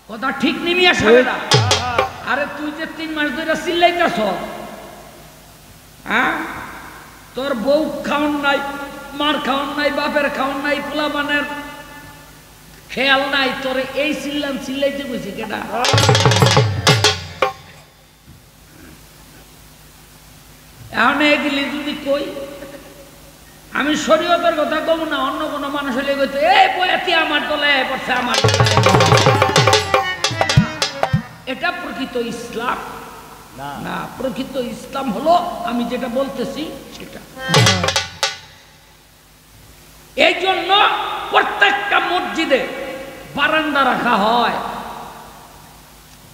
কথা ঠিক নিমি আসবে না। আরে তুই যে 3 মাস ধরে চিল্লাইতেছ, হ্যাঁ? তোর বউ খাওন নাই, মার খাওন নাই, বাপের খাওন নাই, পোলাপানের খেয়াল নাই, তোর এই চিল্লাইতে কইছে কেডা? এখন এগুলি যদি কই, আমি শরীয়তের কথা কব না, অন্য কোনো মানুষ হলে কইতো এই বয়াতি আমার তলায় পড়ছে, আমার এটা প্রকৃত ইসলাম না। প্রকৃত ইসলাম হলো আমি যেটা বলতেছি সেটা। এই জন্য প্রত্যেকটা মসজিদে বারান্দা রাখা হয়।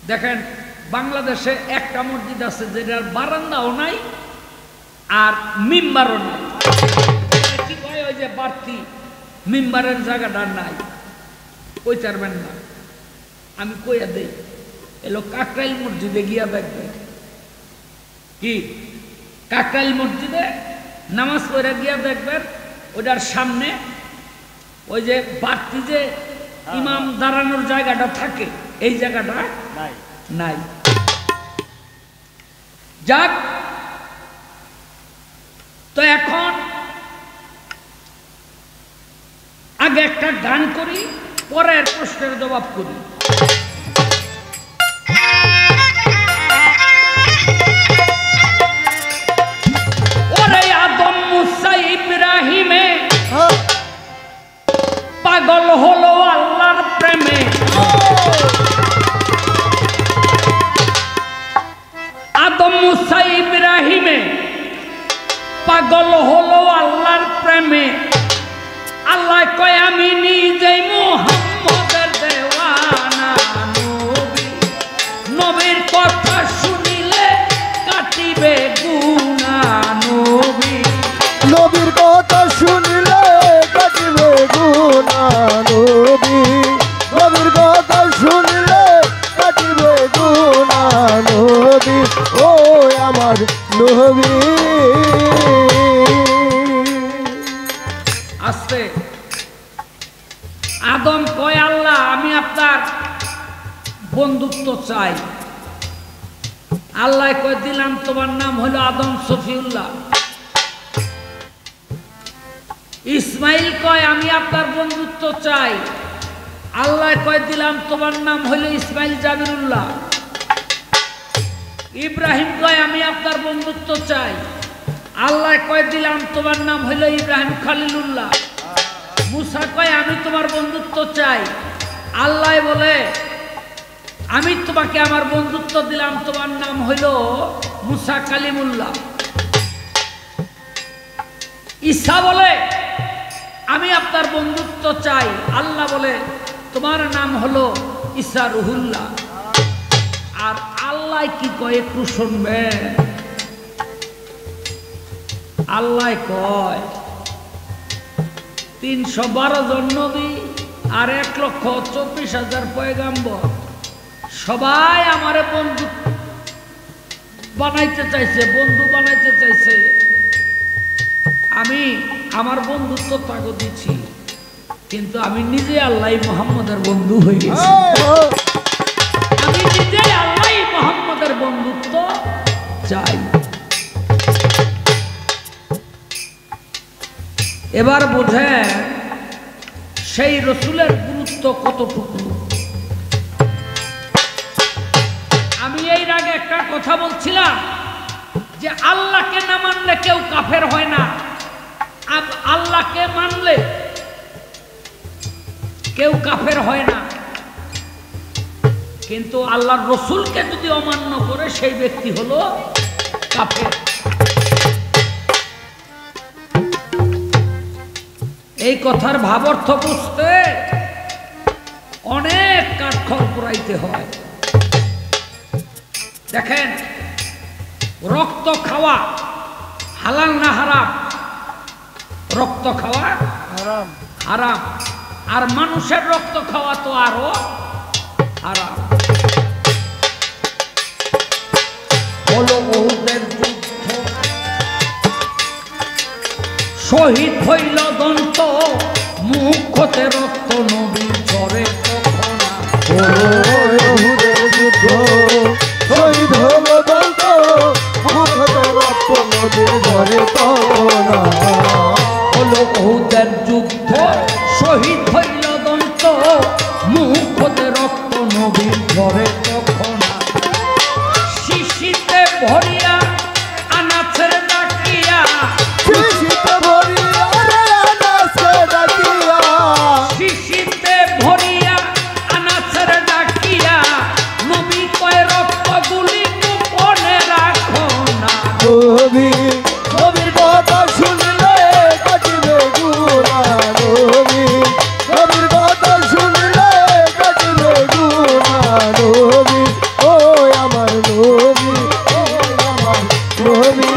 দেখেন বাংলাদেশে একটা মসজিদ আছে যেটার বারান্দাও নাই আর মিম্বারও নাই। কি কয় ওই যে বাড়তি মিম্বারের জায়গাটা নাই, কই পারবেন না। আমি কইয়া দেই, এলো কাকরাইল মসজিদে গিয়া দেখবে, কি কাকরাইল মসজিদে নামাজ পড়ে গিয়া দেখবেন ওটার সামনে ওই যে বাড়তি যে ইমাম দাঁড়ানোর জায়গাটা থাকে, এই জায়গাটা নাই। যাক, তো এখন আগে একটা গান করি, পরের প্রশ্নের জবাব করি। ওরে আদম মুসা ইব্রাহিমে পাগল হলো আল্লাহর প্রেমে। আদম মুসা ইব্রাহিমে পাগল হলো আল্লাহর প্রেমে। আল্লাহ কয় আমি নিজেই মুহাম্মদের দেওয়ানা নবী, নবীর কথা শুনিলে কাটিবে গুনাহ নবী, নবীর কথা শুনিলে কাটিবে গুনাহ নবী, নবীর কথা শুনিলে কাটিবে গুনাহ নবী, ও আমার নবী। আস্তে আদম কয় আল্লাহ আমি আপনার বন্ধুত্ব চাই। আল্লাহ কয় দিলাম তোমার নাম হলো আদম সফিউল্লাহ। ইসমাইল কয় আমি আপনার বন্ধুত্ব চাই। আল্লাহ কয় দিলাম তোমার নাম হলো ইসমাইল জাবিরুল্লাহ। ইব্রাহিম কয় আমি আপনার বন্ধুত্ব চাই। আল্লাহ কয় দিলাম তোমার নাম হলো ইব্রাহিম খলিলুল্লাহ। মুসা কয় আমি তোমার বন্ধুত্ব চাই। আল্লাহ বলে আমি তোমাকে আমার বন্ধুত্ব দিলাম, তোমার নাম হইল মুসা কালিমুল্লাহ। ঈসা বলে আমি আপনার বন্ধুত্ব চাই। আল্লাহ বলে তোমার নাম হলো ঈসা রুহুল্লাহ। আর আল্লাহ কি কয় একটু শুনবেন। আল্লাহ কয় 312 জন নবী আর 1,24,000 পয়গাম্বর সবাই আমারে বন্ধু বানাইতে চাইছে, বন্ধু বানাইতে চাইছে। আমি আমার বন্ধুত্ব তাকে দিচ্ছি, কিন্তু আমি নিজে আল্লাহ মুহাম্মদের বন্ধু হয়ে গেছি। আমি নিজে আল্লাহ মুহাম্মদের বন্ধুত্ব চাই। এবার বোঝেন সেই রসুলের গুরুত্ব কতটুকু। আমি এর আগে একটা কথা বলছিলাম যে আল্লাহকে না মানলে কেউ কাফের হয় না, আল্লাহকে মানলে কেউ কাফের হয় না, কিন্তু আল্লাহর রসুলকে যদি অমান্য করে সেই ব্যক্তি হলো কাফের। এই কথার ভাবার্থ বুঝতে অনেক কাঠখড় পোড়াইতে হয়। দেখেন রক্ত খাওয়া হালাল না হারাম? রক্ত খাওয়া হারাম, হারাম। আর মানুষের রক্ত খাওয়া তো আরো হারাম। হলো উহুদের যুদ্ধ, শহীদ হইল দন্ত, মুখ হতে রক্ত নবী। মুখ হতে রক্ত নবীর ঘরে তখন শিশিতে ভরিয়া আনাচের ডাকিয়া শিশিতে ভরিয়া আনাচের ডাকিয়া শিশিতে ভরিয়া আনাচের ডাকিয়া নবী কয় রক্তগুলি গোপনে রাখো না নবী নবীর কথা শুনলে কাটিবে গুনাহ নবী নবীর কথা শুনলে কাটিবে গুনাহ নবী ও আমার নবী ও আমার নবী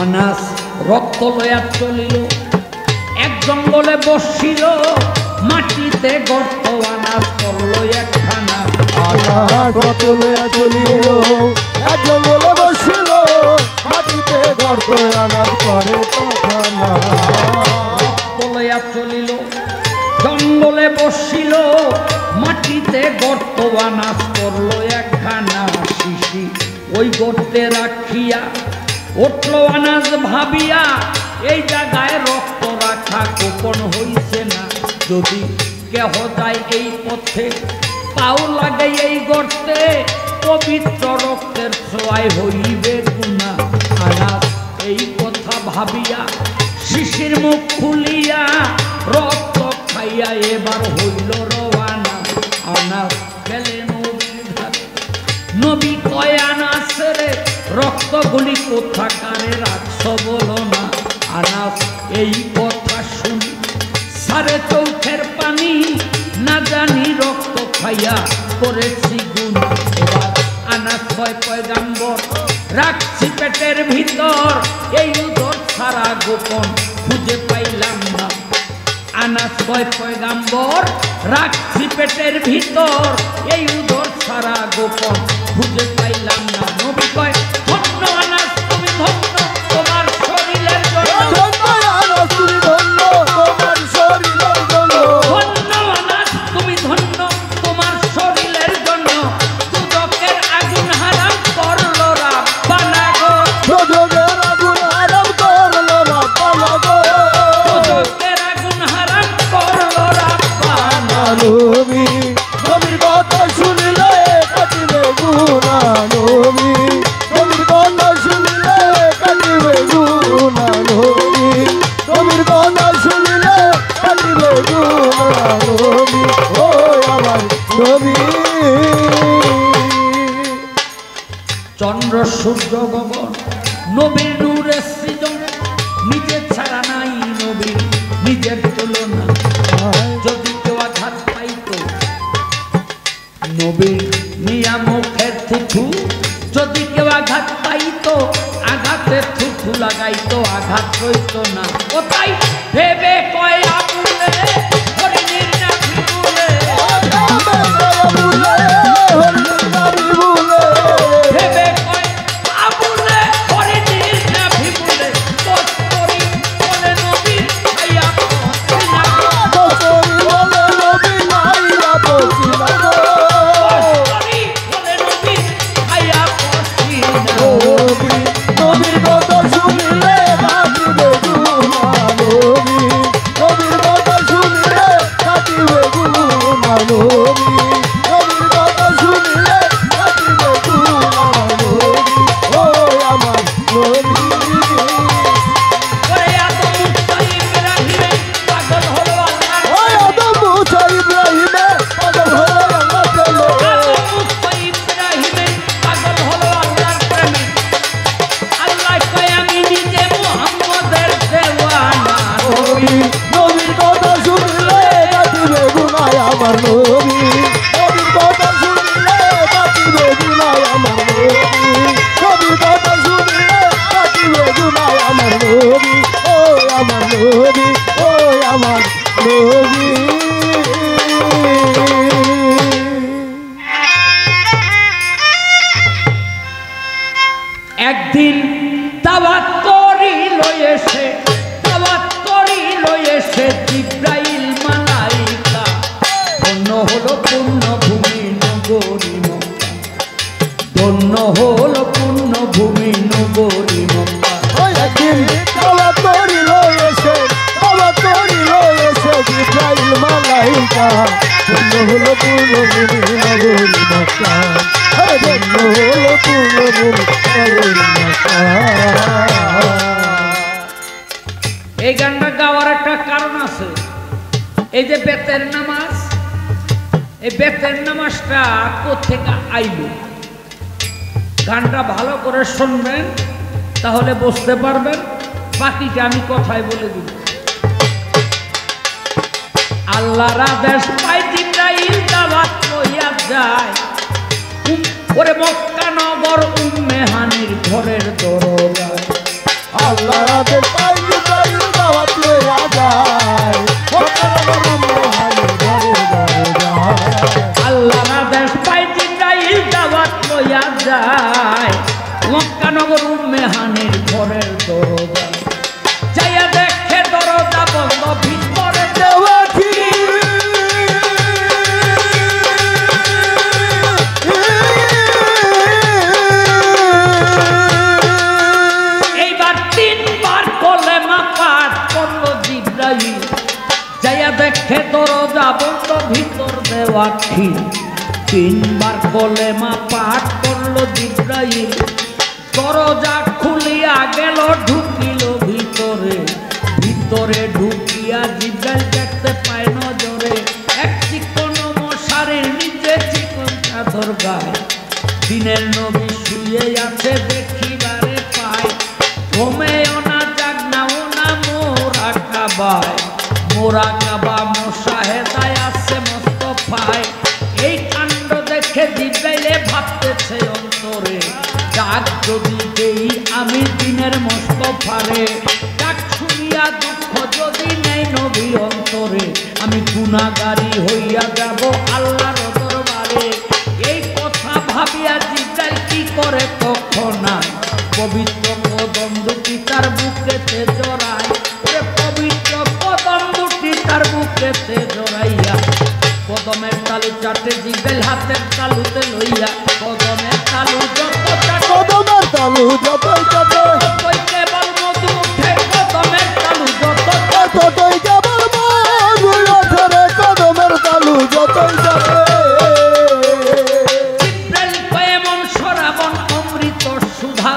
আনাস রক্ত লয়া চলিল এক জঙ্গলে বসিল মাটিতে গর্ত আনাস করল একখানা আনাস রক্ত লয়া চলিল এক জঙ্গলে বসিল মাটিতে গর্ত আনাস করে তখানা রক্ত লয়া চলিল জঙ্গলে বসিল মাটিতে গর্ত আনাস করল একখানা শিশি ওই গর্তে রাখিয়া উঠল আনাস ভাবিয়া এই জায়গায় রক্ত রাখা গোপন হইছে না যদি কেহ যায় এই পথে পাও লাগে এই গর্তে পবিত্র রক্তের ছোঁয়ায় হইবে গুনাহ আনাস এই কথা ভাবিয়া শিশির মুখ খুলিয়া রক্ত খাইয়া এবার হইল রওয়ানা আনাস গেলেন নবী কয় আনাস রে রক্তগুলি কোথাকারে রাখছ বলো না আনাস এই কথা শুনি সারে চৌখের পানি না জানি রক্ত খাইয়া করেছি গুনাহ এবার আনাস কয় পয়গাম্বর রাখছি পেটের ভিতর এই উদর সারা গোপন খুঁজে পাইলাম না আনাস কয় পয়গাম্বর রাখছি পেটের ভিতর এই উদর সারা গোপন খুঁজে পাইলাম না নবী কয় ধন্য আনাস তুমি ধন্য তোমার শরীরের জন্য ধন্য আনাস তুমি ধন্য তোমার শরীরের জন্য ধন্য আনাস তুমি ধন্য তোমার শরীরের জন্য দুদকের আগুন হারাম করলো রাব্বানা গো দুদকের আগুন হারাম করলো রাব্বানা গো দুদকের আগুন হারাম করলো রাব্বানা নবী নবীর কথা শুনলে কাটিবে গুনাহ নবী নবীর কথা শুনলে কাটিবে গুনাহ নবী নবীর কথা শুনলে কাটিবে গুনাহ নবী ও আমার নবী চন্দ্র সূর্য গগন নবীর নূরের সৃজন নিজের ছাড়া নাই নবীর নিজের তুলনা যদি কেউ আঘাত পাইতো নবীর মিয়া মুখের থুথু যদি কেউ আঘাত পাইতো আঘাতের থুথু লাগাইতো আঘাত হইতো না ও তাই ভেবে কয় আবুলে হরিণীর নাভি বলে ভেবে কয় আবুলে হরিণীর নাভি বলে কস্তরি বলে নবীর খাইয়া পছিনা কস্তরি বলে নবীর খাইয়া পছিনা নবীর কথা শুনলে কাটিবে গুনাহ নবী নবীর কথা শুনলে কাটিবে গুনাহ নবী নবীর কথা শুনলে কাটিবে গুনাহ নবী ও আমার নবী ওরে আদম মুসা ইব্রাহিমে পাগল হলো আল্লাহর ওই আদম মুসা ইব্রাহিমে পাগল হলো আল্লাহর প্রেমে আদম মুসা ইব্রাহিমে পাগল হলো আল্লাহর প্রেমে আল্লাহ কয় আমি নিজে মুহাম্মদের দেওয়ানা নবী নবীর কথা শুনলে কাটিবে গুনাহ আমার নবী নবীর কথা শুনলে কাটিবে গুনাহ আমার নবী নবীর কথা শুনলে কাটিবে গুনাহ আমার নবী ও আমার নবী ও আমার নবী একদিন দাওয়াত করিল এসে জিব্রাইল মালাইকা ধন্য হলো পূর্ণভূমি নগরী মক্কা ধন্য হলো পূর্ণভূমি নগরী মক্কা ওই একদিন দাওয়াত করিল এসে মক্কা ধন্য হলো পূর্ণভূমি নগরী মক্কা আরে ধন্য হলো পূর্ণভূমি নগরী মক্কা। এই গানটা গাওয়ার একটা কারণ আছে। এই যে বেতের নামাজ, এই বেতের নামাজটা কোথেকে আইল, গানটা ভালো করে শুনবেন তাহলে বুঝতে পারবেন, বাকিটা আমি কথাই বলে দিব। আল্লাহর আদেশ পাই জিবরাইল দাওয়াত লইয়া যায়, ওরে মক্কা নগর উম্মে হানির ঘরের দরজায়। আল্লাহর আদেশ পাই জিবরাইল দাওয়াত লইয়া যায়, মক্কা নগর উম্মে হানির ঘরের দরজায়। আল্লাহর আদেশ পাই জিবরাইল দাওয়াত লইয়া যায়, মক্কা নগর উম্মে হানির ঘরের দরজায়। যাইয়া দেখে দরজা বন্ধ, ভিতরে দেওয়া দেখে দরজা বন্ধ, ভিতর দেওয়া খিল। তিনবার কলেমা পাঠ করলো জিবরাইল, দরজা খুলিয়া গেল, ঢুকিল ভিতরে। ভিতরে ঢুকিয়া জিবরাইল দেখতে পায় নজরে এক চিকন মশারির নিচে চিকন চাদর গায়ে, দিনের নবী শুয়ে আছে দেখিবারে পায়। ঘুমেও না জাগনাও না মোরা কাবায়, মোরা কাবা মোশাহেদায় আছে মোস্তফায়। এই কাণ্ড দেখে জিবরাইলে ভাবতেছে অন্তরে, ডাক যদি দেই আমি দিনের মোস্তফারে, ডাক শুনিয়া দুঃখ যদি নেই নবী অন্তরে, আমি গুনাহগারী হইয়া যাব আল্লাহর দরবারে। এই কথা ভাবিয়া জিবরাইল কি করে তখন নাই, পবিত্র কদম দুটি তার বুকেতে জড়ায়, পবিত্র কদম দুটি তার বুকেতে জড়াইয়া, কদমের তালু চাটে জিবরাইল হাতের তালুতে লইয়া, কদমের তালু যত চাটে, কদমের তালু যতই চাটে, ততই কেবল মধু উঠে, কদমের তালু যত ততই কেবল মধু ওঠে রে, কদমের তালু যতই চাটে। জিবরাইল কয় এমন শরাবন অমৃত সুধা,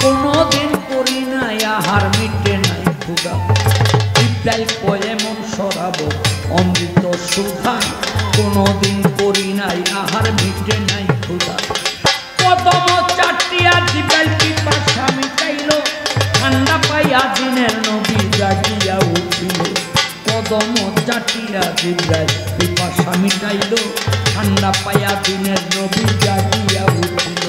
কোনদিন করি নাই আহার মিটে নাই ক্ষুধা। জিবরাইল কয় এমন শরাবন অমৃত সুধা, কোনদিন করি নাই আহার মিটে নাই ক্ষুধা। কদম চাটিয়া জিবরাইল পিপাসা মিটাইল, ঠান্ডা পাইয়া দিনের নবী জাগিয়া উঠিল। কদম চাটিয়া জিবরাইল পিপাসা মিটাইল, ঠান্ডা পাইয়া দিনের নবী জাগিয়া উঠিল।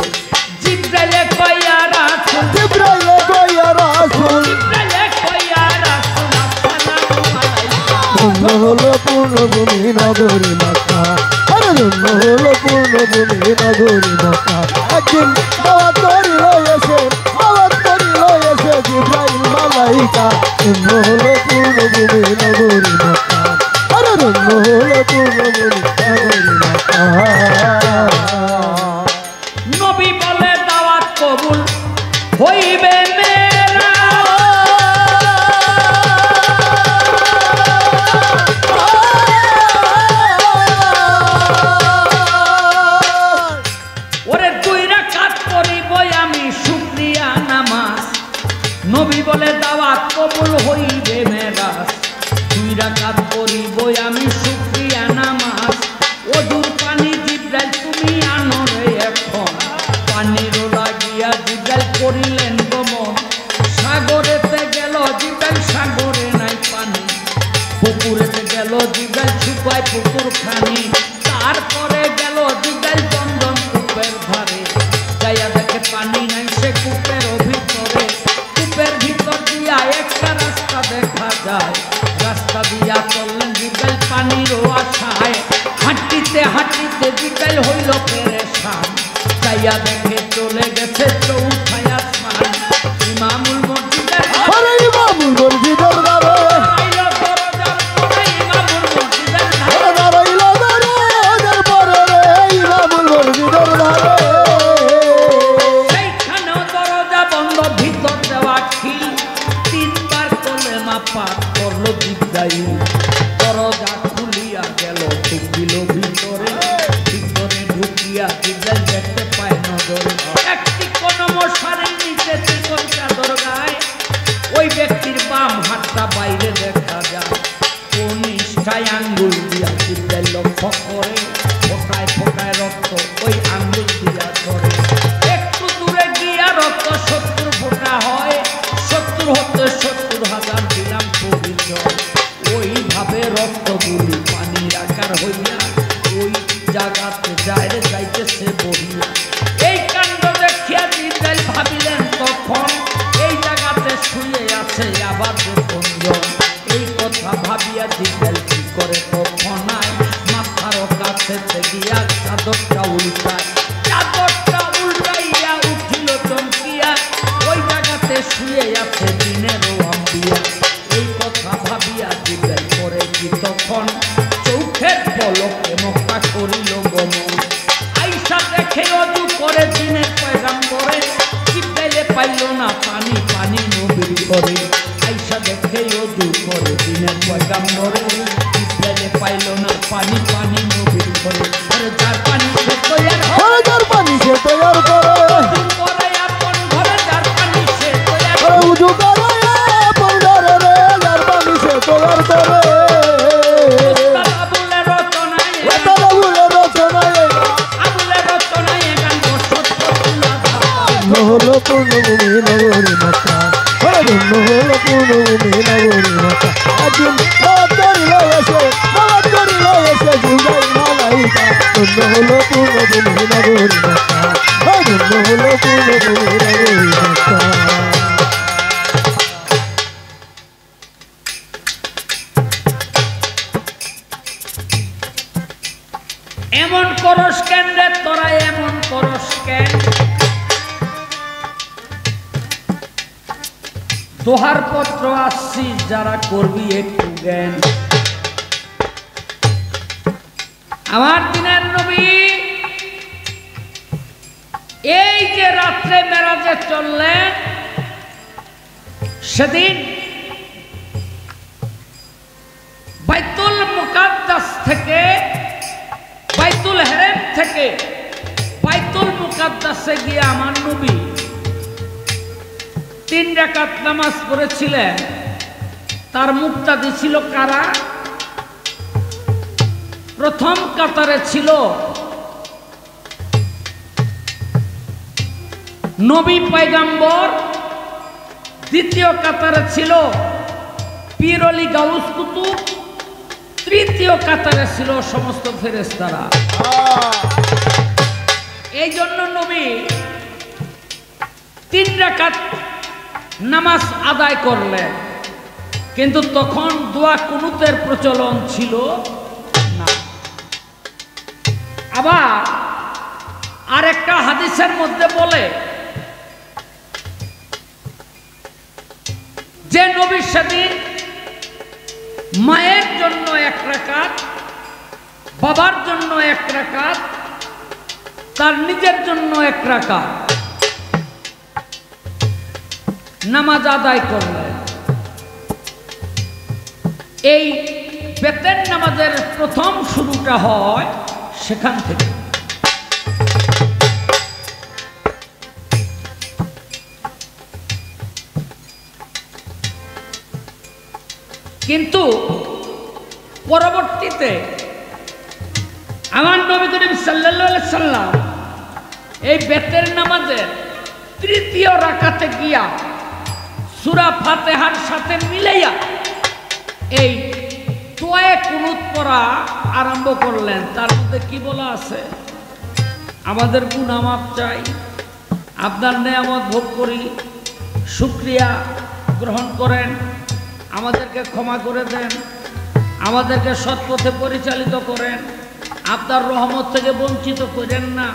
জিবরাইলে কইয়া রাসূল, জিবরাইল কইয়া রাসূল, জিবরাইলে কইয়া রাসূল আসসালামু আলাইকুম। ধন্য হলো পূর্ণভূমি নগরী মক্কা আরে ধন্য হলো পূর্ণভূমি নগরী মক্কা। একদিন দাওয়াত করিল এসে, দাওয়াত করিল এসে জিবরাইল মালাইকা, ধন্য হলো পূর্ণভূমি নগরী মক্কা আরে ধন্য হলো পূর্ণভূমি নগরী মক্কা। নবী বলে দাওয়াত কবুল হইবে মেরা, ওরে 2 রাকাত পড়িব আমি শুকরিয়া নামাজ। নবী বলে দাওয়াত কবুল হইবে মেরা, 2 রাকাত পড়িব আমি শুকরিয়া নামাজ। ওজুর পানি জিবরাইল তুমি আনো রে এখন, পানির লাগিয়া জিবরাইল করিলেন গমন। সাগরেতে গেল জিবরাইল, সাগরে নাই পানি। পুকুরেতে গেল জিবরাইল, শুকায় পুকুর খানি। তারপরে গেল জিবরাইল চন্দন কূপের ধারে, যাইয়া দেখে পানি নাই সে কূপের ভিতরে। কূপের ভিতর দিয়া একটা রাস্তা দেখা যায়, রাস্তা দিয়া চললেন জিবরাইল পানির আশায়। হাঁটিতে হাঁটিতে জিবরাইল হইল পেরেশান, যাইয়া দেখে চলে গেছে চৌথায় আসমান। ইমামুল মসজিদের আরে ইমামুল মসজিদের দ্বারে, আইলো দরজার পরে, ইমামুল মসজিদের ধারে, দাঁড়াইল দরজার পরে রে, ইমামুল মসজিদের দ্বারে। সেইখানেও দরজা বন্ধ, ভিতর দেওয়া খিল। 3 বার কলেমা পাঠ করলো জিবরাইল, দরজা খুলিয়া গেল, ভাবে দেখা যায় কনিষ্ঠায় আঙ্গুল দিয়া জিব্রাইল লক্ষ্য করে ফোটায় ফোটায় রক্ত ওই আঙ্গুল দিয়া ধরে একটু দূরে গিয়া রক্ত 70 ফোঁটা হয় 70 হতে 70,000 দিলাম পবিত্র ওইভাবে রক্তগুলি পানির আকার হইয়া ওই জায়গাতে যাইতেছে বহিয়া এই কাণ্ড দেখিয়া জিব্রাইল ভাবিলেন তখন এই জায়গাতে শুয়ে আছে আবার কোনজন এই কথা ভাবিয়া জিব্রাইল কি করে তখন মাথার কাছে গিয়া চাদরটা উল্টাইয়া উঠিল চমকিয়া ওই জায়গাতে শুয়ে আছে দিনেরও আম্বিয়া এই কথা ভাবিয়া জিব্রাইল করে কি তখন চোখের পলকে মক্কা করিল গমন আইসা দেখে অজু করে দিনের পয়গাম্বরে জিব্রাইলে পাইল না পানি পানি নবীর করে আইসা দেখে অজু করে দিনের পয়গাম্বরে জিব্রাইলে পাইল না পানি পানি নবীর করে আরে যার পানি সে তৈয়ার হয় যার পানি সে তৈয়ার করে অজু করে আপন ঘরে যার পানি সে তৈয়ার করে উজু করে আপন ঘরে রে যার পানি সে তৈয়ার করে হলো পূর্ণভূমি নগরী মক্কা ধন্য হলো পূর্ণভূমি নগরী মক্কা একদিন বাদ করিল এসে যুগাই মালাইকা ধন্য হলো পূর্ণভূমি নগরী মক্কা ধন্য হলো পূর্ণভূমি নগরী মক্কা এমন করস কেন রে তোরা এমন করস কেন দোহার পত্র আসছি যারা করবি একটু জ্ঞান আমার দিনের নবী এই যে রাত্রে মেরাজে চললেন সেদিন বাইতুল মুকাদ্দাস থেকে বাইতুল হেরেম থেকে বাইতুল মুকাদ্দাসে গিয়ে আমার নবী 3 রাকাত নামাজ পড়েছিলেন তার মুক্তাদি ছিল কারা প্রথম কাতারে ছিল নবী পয়গম্বর দ্বিতীয় কাতারে ছিল পীর অলি গাউস কুতুব তৃতীয় কাতারে ছিল সমস্ত ফেরেশতারা এই জন্য নবী 3 রাকাত নামাজ আদায় করলেন কিন্তু তখন দোয়া কুনুতের প্রচলন ছিল না আবার আরেকটা হাদিসের মধ্যে বলে যে নবীর সেদিন মায়ের জন্য 1 রাকাত বাবার জন্য 1 রাকাত তার নিজের জন্য 1 রাকাত নামাজ আদায় করলেন এই বেতের নামাজের প্রথম শুরুটা হয় সেখান থেকে কিন্তু পরবর্তীতে আমার নবী করিম সাল্লাল্লাহু আলাইহি সাল্লাম এই বেতের নামাজের তৃতীয় রাকাতে গিয়া সূরা ফাতিহার সাথে মিলাইয়া এই দোয়া কুনুত পড়া আরম্ভ করলেন তার মধ্যে কি বলা আছে আমাদের গুনাহ মাফ চাই আপনার নেয়ামত ভোগ করি শুকরিয়া গ্রহণ করেন আমাদেরকে ক্ষমা করে দেন আমাদেরকে সৎ পথে পরিচালিত করেন আপনার রহমত থেকে বঞ্চিত করেন না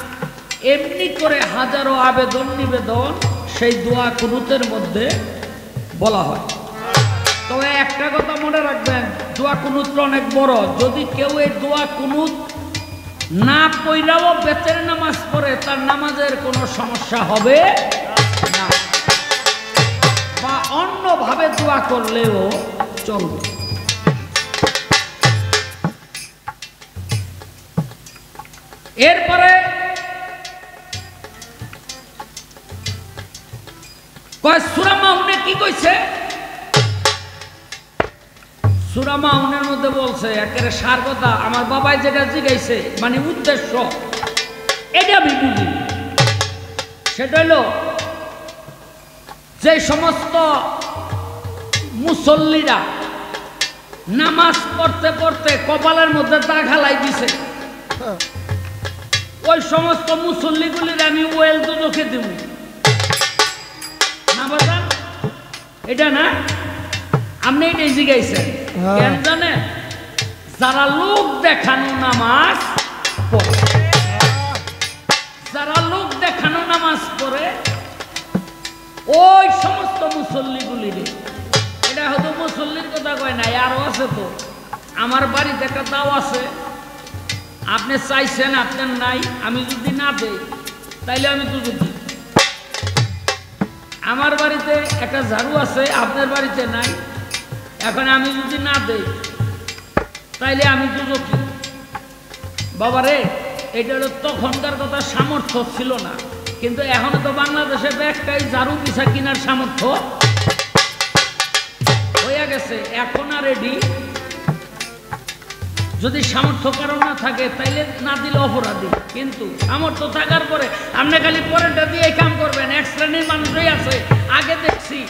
এমনি করে হাজারো আবেদন নিবেদন সেই দোয়া কুনুতের মধ্যে বলা হয় তবে একটা কথা মনে রাখবেন দোয়া কুনুতটা অনেক বড় যদি কেউ এই দোয়া কুনুত না পড়াও বেতের নামাজ পড়ে তার নামাজের কোনো সমস্যা হবে না বা অন্যভাবে দোয়া করলেও চলবে এরপরে কয় সূরা মাউনে কি কইছে সূরা মাউনের মধ্যে বলছে একেবারে সার কথা, আমার বাবাই যেটা জিজ্ঞাসে মানে উদ্দেশ্য এটা আমি বুঝি। সেটা হলো যে সমস্ত মুসল্লিরা নামাজ পড়তে পড়তে কপালের মধ্যে দাগ হালাই দিছে, ওই সমস্ত মুসল্লিগুলির আমি ওয়েল দুদকে দেব না বাজান, এটা না আপনি এটাই জিজ্ঞাসেন কেন জানেন? যারা লোক দেখানো নামাজ পড়ে, যারা লোক দেখানো নামাজ পড়ে ওই সমস্ত মুসল্লিগুলির, এটা হয়তো মুসল্লির কথা কয় নাই, আরো আছে তো। আমার বাড়িতে একটা দাও আছে, আপনি চাইছেন আপনার নাই, আমি যদি না দেই তাইলে আমি তো যদি, আমার বাড়িতে একটা ঝাড়ু আছে, আপনার বাড়িতে নাই, এখন আমি যদি না দেই তাইলে আমি তো কি বাবারে। এটা হলো তখনকার কথা, সামর্থ্য ছিল না, কিন্তু এখন তো বাংলাদেশে একটাই ঝাড়ু পিছা কেনার সামর্থ্য হয়ে গেছে। এখন আর রেডি, যদি সামর্থ্য কারণ না থাকে তাইলে না দিলে অপরাধী, কিন্তু সামর্থ্য থাকার পরে আপনি খালি পরেরটা দিয়ে কাম করবেন। এক শ্রেণীর মানুষই আছে, আগে দেখছি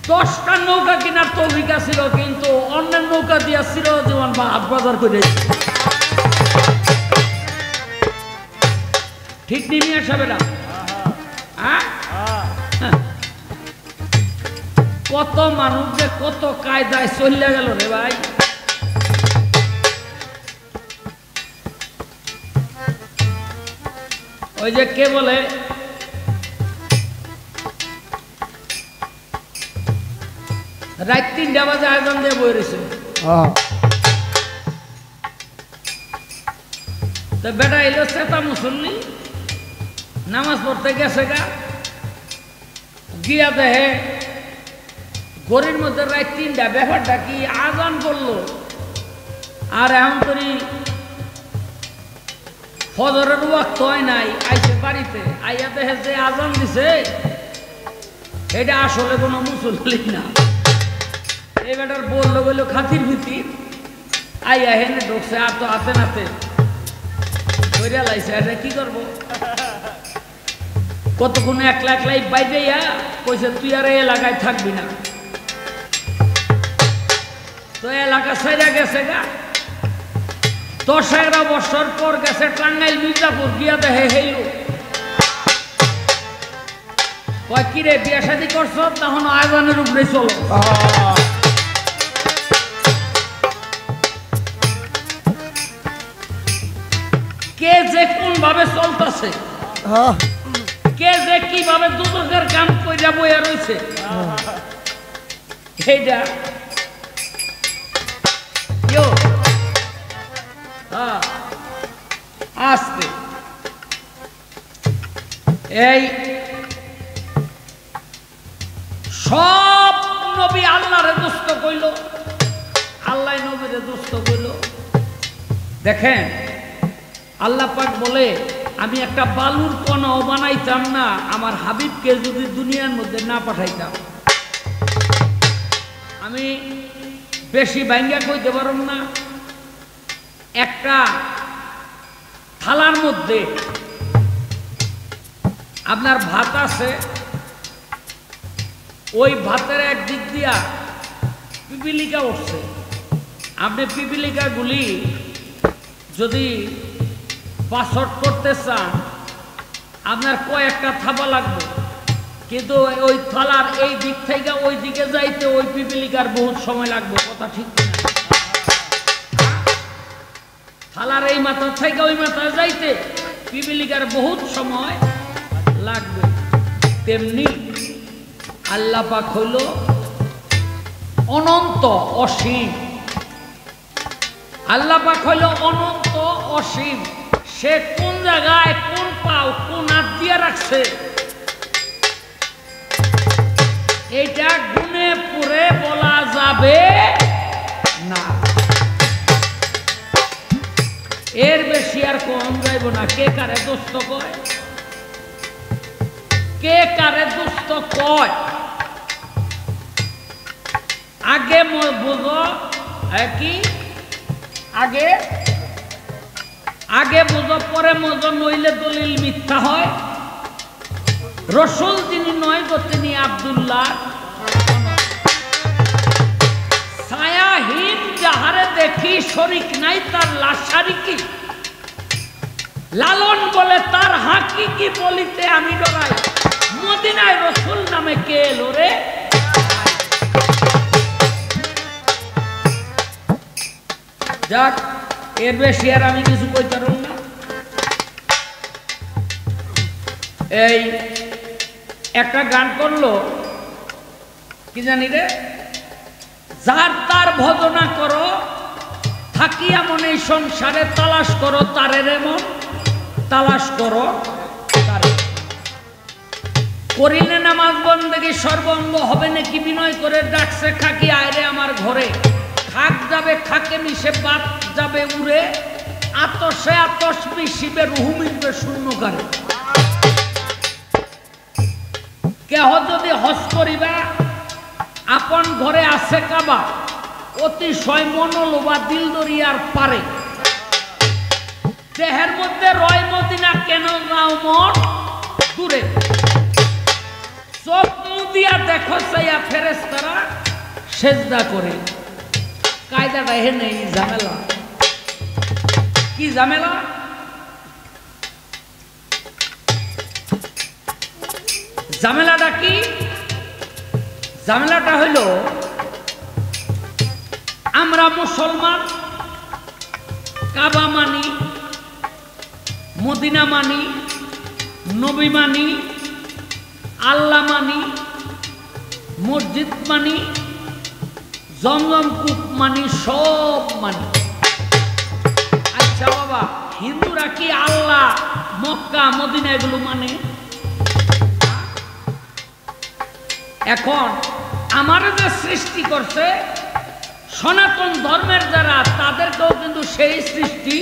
10টা নৌকা কেনার তৌফিক ছিল, কিন্তু অন্যের নৌকা দিয়া ছিল জীবন বা হাট বাজার করে। ঠিক নিয়ে আসবে না? কত মানুষ যে কত কায়দায় চলে গেল রে ভাই। ওই যে কে বলে রাত 3টা বাজে আয়োজন দিয়ে বই রয়েছে, তো বেটা এলো চেতা মুসল্লি নামাজ পড়তে গেছে গা, গিয়া দেহে ঘড়ির মধ্যে রাত 3টা। ব্যাপারটা কি, আজান করলো আর এখন তোরই ফজরের ওয়াক্ত হয় নাই, আইসে বাড়িতে আইয়া দেখে যে আজান দিছে এটা আসলে কোনো মুসল্লি না। এই বেটার বললো বললো খাতির ভিত্তি আইয়া হেনে ঢুকছে, আর তো হাতে নাতে ধরিয়া লাইছে। এটা কি করবো, কতক্ষণ একলা একলাই বাইরে কইছে তুই আর এলাকায় থাকবি না, তো এলাকা ছেড়ে গেছে গা। 10-11 বছর পর গেছে টাঙ্গাইল মির্জাপুর, গিয়া দেখে হেইল কয় কিরে বিয়া শাদী করছ, তখন আয়োজনের উপরে চলো। কে যে কোন ভাবে চলতেছে, কে যে কিভাবে দুদকের কাম কইরা বইয়া রয়েছে, এইটা আসতে এই সব নবী আল্লাহরে দুষ্ট কইল, আল্লাহ নবীরে দুষ্ট কইল। দেখেন আল্লাহ পাক বলে আমি একটা বালুর কণাও বানাইতাম না আমার হাবিবকে যদি দুনিয়ার মধ্যে না পাঠাইতাম। আমি বেশি ভাঙ্গা কইতে পারব না, একটা থালার মধ্যে আপনার ভাত আছে, ওই ভাতের একদিক দিয়া পিপিলিকা উঠছে, আপনি পিপিলিকাগুলি যদি পাসওয়ার্ড করতে চান আপনার কয়েকটা থাবা লাগবে, কিন্তু ওই থালার এই দিক থেকে ওই দিকে যাইতে ওই পিপিলিকার বহুত সময় লাগবে। কথা ঠিক না? থালার এই মাথা থেকে ওই মাথা যাইতে পিপিলিকার বহুত সময় লাগবে। তেমনি আল্লাহ পাক হইল অনন্ত অসীম, আল্লাহ পাক হইল অনন্ত অসীম। সে কোন জায়গায় কোন পাও কোন হাত দিয়ে রাখছে এটা গুনে পুরে বলা যাবে না, এর বেশি আর কম যাইব না। কে কারে দুষ্ট কয়, কে কারে দুষ্ট কয় আগে বুঝো, কি আগে আগে বুঝো পরে মজো, নইলে দলিল মিথ্যা হয়। রসুল যিনি নয় গো তিনি আব্দুল্লাহ। ছায়াহীন যাহারে দেখি শরিক নাই তার লাশারি কি, লালন বলে তার হাকি কি বলিতে আমি ডরাই, মদিনায় রসুল নামে কে এলো রে। যাক, এর বেশি আর আমি কিছু কইতে পারব না। এই একটা গান করলো কি জানি রে, যার তার ভজনা করো থাকিয়া মনে সংসারে, তালাশ করো তারে রে মন, তালাশ করো তারে। করিলে নামাজ বন্দেগী সর্বঙ্গ হবে নাকি, বিনয় করে ডাকছে খাকি আয়রে আমার ঘরে। খাক যাবে খাকে মিশে, বাত যাবে উড়ে, আতসে আতস মিশিবে, রুহু মিলবে শূন্যকারে। কেহ যদি হজ করিবা আপন ঘরে আছে কাবা, অতিশয় মনোলোভা দিল দরিয়ার পারে। দেহের মধ্যে রয় মদিনা, কেন যাও মন দূরে। চোখ মুদিয়া দেখো চাইয়া ফেরেশতারা সেজদা করে। কায়দাটা হে নেই, ঝামেলা কি ঝামেলা। ঝামেলাটা কি? ঝামেলাটা হইল আমরা মুসলমান, কাবা মানি, মদিনা মানি, নবী মানি, আল্লাহ মানি, মসজিদ মানি, জমজম কূপ মানি, সব মানি। আচ্ছা বাবা, হিন্দুরা কি আল্লাহ, মক্কা, মদিনা এগুলো মানে? এখন আমার যে সৃষ্টি করছে সনাতন ধর্মের যারা, তাদেরকেও কিন্তু সেই সৃষ্টি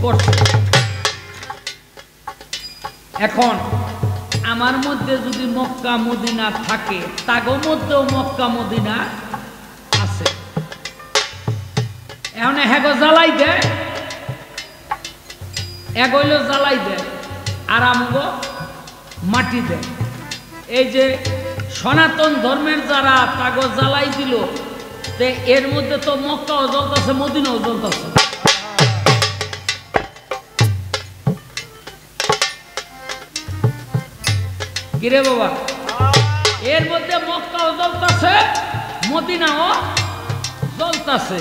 করছে। এখন আমার মধ্যে যদি মক্কা মদিনা থাকে, তাগো মধ্যেও মক্কা মদিনা আছে। এখন হেগো জ্বালাই দেয়, এগইল জ্বালাই দেয়, আর আমগো মাটি দেয়। এই যে সনাতন ধর্মের যারা তাগো জ্বালাই দিল, তে এর মধ্যে তো মক্কাও জ্বলতেছে, মদিনাও জ্বলতেছে। কিরে বাবা, এর মধ্যে মক্কাও জ্বলতেছে, মদিনাও জ্বলতেছে।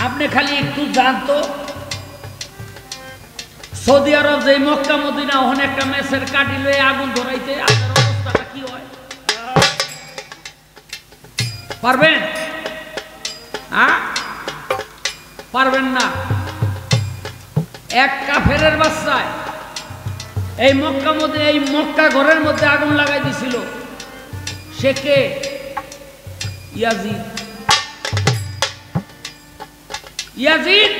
আপনি খালি একটু জানতো, সৌদি আরব যে মক্কা মদিনা ওখানে একটা মেসের কাটি লয়ে আগুন ধরাইতে, আপনার অবস্থাটা কি হয়? পারবেন? পারবেন না। এক কাফেরের বাচ্চায় এই মক্কা মদিনা, এই মক্কা ঘরের মধ্যে আগুন লাগাই দিছিল। সে কে? ইয়াজিদ। ইয়াজিদ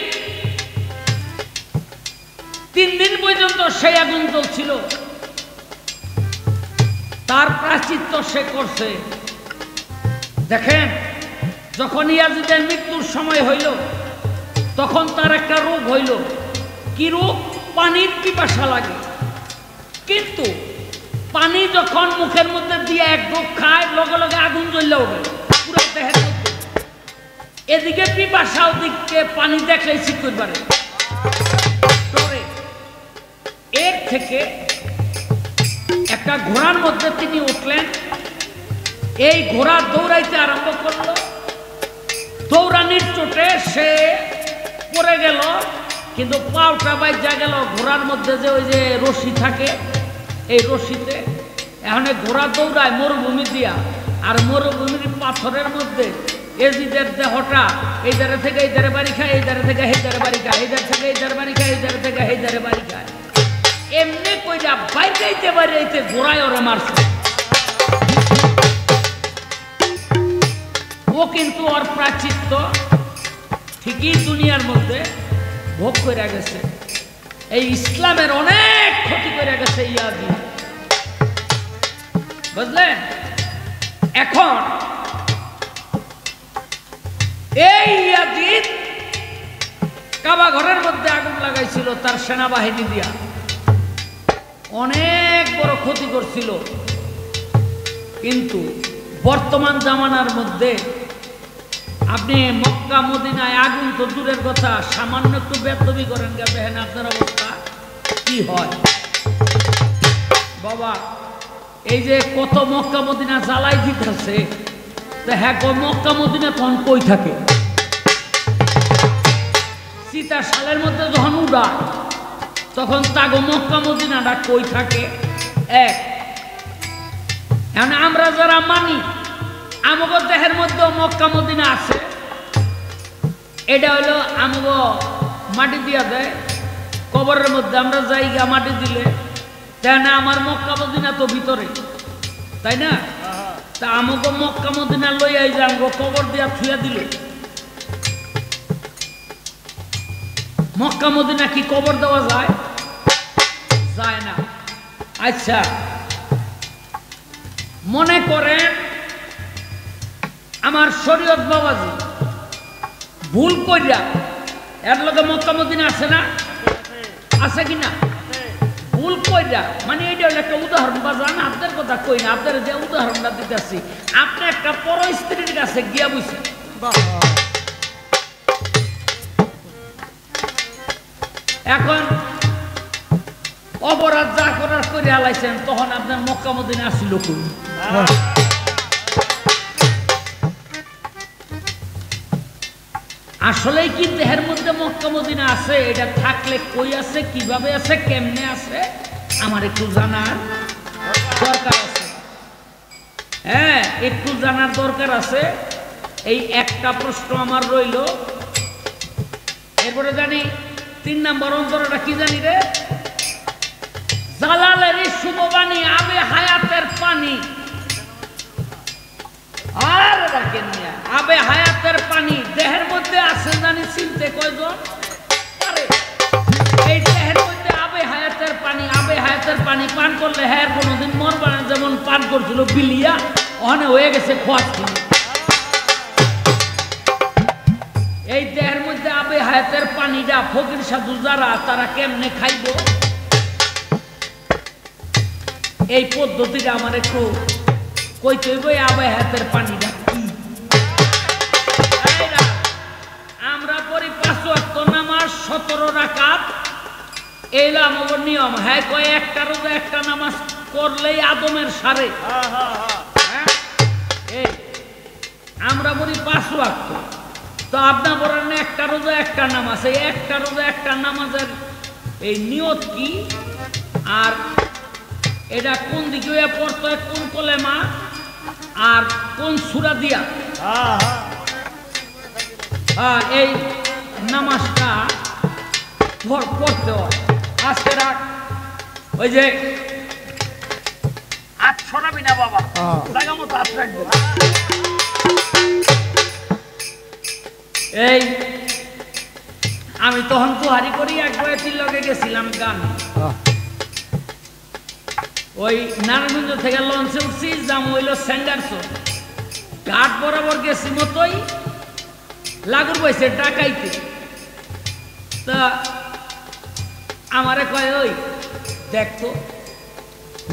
3 দিন পর্যন্ত সেই আগুন জ্বলছিল। তার প্রায়শ্চিত্ত সে করছে। দেখেন, যখন ইয়াজিদের মৃত্যুর সময় হইল, তখন তার একটা রোগ হইল। কি রোগ? পানির পিপাসা লাগে। কিন্তু পানি যখন মুখের মধ্যে দিয়ে এক ঢোক খায়, লগে লগে আগুন জ্বললে উঠে পুরো দেহের মধ্যে। এদিকে পিপাসা, ওদিকে পানি দেখলেই ঠিক করতে পারে। এর থেকে একটা ঘোড়ার মধ্যে তিনি উঠলেন। এই ঘোড়া দৌড়াইতে আরম্ভ করলো। দৌড়ানির চোটে সে পড়ে গেল, কিন্তু পাউটা বাইজা গেল ঘোড়ার মধ্যে যে ওই যে রশি থাকে, এই রশিতে। এখন ঘোড়া দৌড়ায় মরুভূমি দিয়া, আর মরুভূমির পাথরের মধ্যে এজিদের দেহটা এই ধারে থেকে এই ধারে বাড়ি খায়, এই ধারে থেকে এই ধারে বাড়ি খায়, এই ধারে থেকে এই ধারে বাড়ি খায়, এই ধারে থেকে এই ধারে বাড়ি খায়। এমনি কইরা বাইরেইতে বাইরেইতে ঘোড়ায় ওরে মারছে। ও কিন্তু ওর প্রাচিত্য ঠিকই দুনিয়ার মধ্যে ভোগ করে গেছে। এই ইসলামের অনেক ক্ষতি করে গেছে ইয়াজিদ, বুঝলেন? এখন এই ইয়াজিদ কাবা ঘরের মধ্যে আগুন লাগাইছিল তার সেনাবাহিনী দিয়া, অনেক বড় ক্ষতি করছিল। কিন্তু বর্তমান জামানার মধ্যে আপনি মক্কা মদিনায় আগুন তো দূরের কথা, সামান্য একটু বেতবি করেন গা, দেখেন আপনার অবস্থা কি হয়। বাবা এই যে কত মক্কা মদিনা জ্বালাই দিতেছে, হ্যাঁ মক্কা মদিনা তখন কই থাকে? সীতা সালের মধ্যে যখন উড়ায় তখন তাগো মক্কা মদিনাটা কই থাকে? এক, এখন আমরা যারা মানি আমগো দেহের মধ্যে মক্কা মদিনা আছে, এটা হলো আমগো মাটি দিয়া দেয় কবরের মধ্যে, আমরা জায়গা মাটি দিলে তাই না, আমার মক্কা মদিনা তো ভিতরে, তাই না? তা আমগো মক্কা মদিনা লই আই যে আমগো কবর দিয়া থুয়া দিল, মক্কা মদিনা কি কবর দেওয়া যায়? যায় না। আচ্ছা মনে করেন আমার শরীয়ত বাবাজি ভুল কইরা এর লগে মক্কা মদিনা আছে না, আছে কিনা? ভুল কইরা মানে এটা হলো একটা উদাহরণ বাজান, আপনার কথা কই না, আপনার যে উদাহরণটা দিতেছি, আপনি একটা পর স্ত্রীর কাছে গিয়া বুঝছেন, এখন অপরাধ যা করার করে আলাইছেন, তখন আপনার মক্কা মদিনা আসছিল কই? আসলেই কি দেহের মধ্যে মক্কা মদিনা আছে? এটা থাকলে কই আছে, কিভাবে আছে, কেমনে আছে, আমার একটু জানার দরকার আছে। হ্যাঁ একটু জানার দরকার আছে। এই একটা প্রশ্ন আমার রইল। এরপরে জানি 3 নম্বর অন্তরটা কি জানি রে, জালালের শুভবাণী আবে হায়াতের পানি, আর রাখেন আবে হায়াতের পানি দেহের মধ্যে আছে জানি চিনতে কয়জন পারে? এই দেহের মধ্যে আবে হায়াতের পানি, আবে হায়াতের পানি পান করলে হ্যাঁ কোনোদিন মরবে না, যেমন পান করছিল বিলিয়া, ওখানে হয়ে গেছে খোয়াজ। এই দেহের মধ্যে আবে হায়াতের পানিটা ফকির সাধু যারা তারা কেমনে খাইব, এই পদ্ধতিটা আমার একটু কইতে হইব। আবে হায়াতের পানিটা কি? আমরা পড়ি 5 ওয়াক্ত নামাজ 17 রাকাত, এইলো আমাদের নিয়ম। হ্যাঁ কয় একটা রোজা একটা নামাজ করলেই আদমের সারে। এই আমরা বলি 5 ওয়াক্ত, তো আপনার বলেন একটা রোজা একটা নামাজ, এই একটা রোজা একটা নামাজের এই নিয়ত কি, আর এটা কোন দিকে পড়তে হয়, কোন কলেমা আর কোন সূরা দিয়া এই নামাজটা পড়তে হয়। আজকে রাখ ওই যে 8 ছড়াবি না বাবা, জায়গা মতো 8 রাখবো। এই আমি তখন তুহারি করি এক বয়সীর লগে গেছিলাম গান, ওই নারায়ণগঞ্জ থেকে লঞ্চে উঠছি, যাম হইল স্যান্ডারসো, ঘাট বরাবর গেছি মতোই লাগুর বইছে ডাকাইতে। তা আমারে কয় ওই দেখতো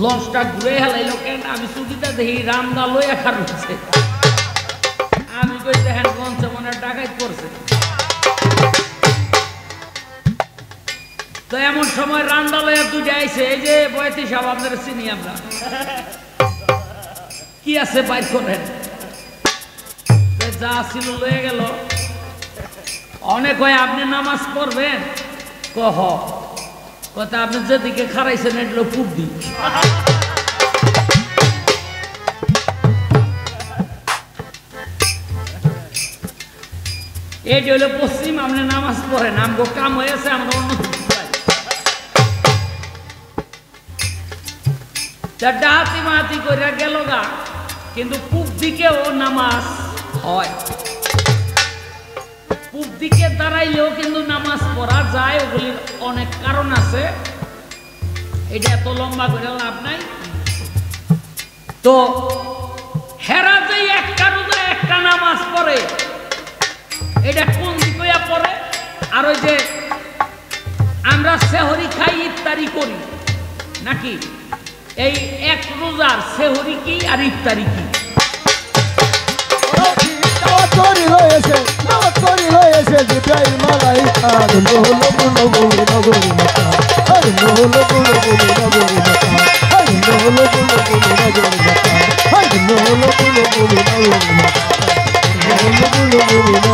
লঞ্চটা ঘুরে হেলাইলো কেন? আমি ছুটিটা দেখি রামদা লইয়া খার হচ্ছে। আমি কই দেখেন লঞ্চে মনে ডাকাইত করছে। তো এমন সময় রান্দা লইয়া দুইটা আইছে, এই যে বয়সী সাহেব আপনারা চিনি আমরা, কি আছে বাইর করেন, যা ছিল লয়ে গেল। অনেক হয় আপনি নামাজ পড়বেন, কহ কথা আপনি যেদিকে খারাইছেন এগুলো পূব দিক, এই হলো পশ্চিম, আপনি নামাজ পড়েন, আমগো কাম হয়েছে আমরা অন্য ডাহাতি মাহাতি করে গেল গা। কিন্তু পূব দিকেও নামাজ হয়, পূব দিকে দাঁড়াইলেও কিন্তু নামাজ পড়া যায়। ওগুলির অনেক কারণ আছে, এটা এত লম্বা করে লাভ নাই। তো হেরা যে একটা রোজা একটা নামাজ পড়ে, এটা কোন দিকে পড়ে? আর ওই যে আমরা সেহরি খাই ইফতারি করি নাকি? এই এক রোজার সেহরি কি আর ইফতারি কি? জিব্রাইল মালাইকা হলো হলো বলে নগরী মক্কা হলো হলো বলে নগরী মক্কা হলো হলো বলে নগরী মক্কা হলো হলো বলে নগরী মক্কা হলো হলো বলে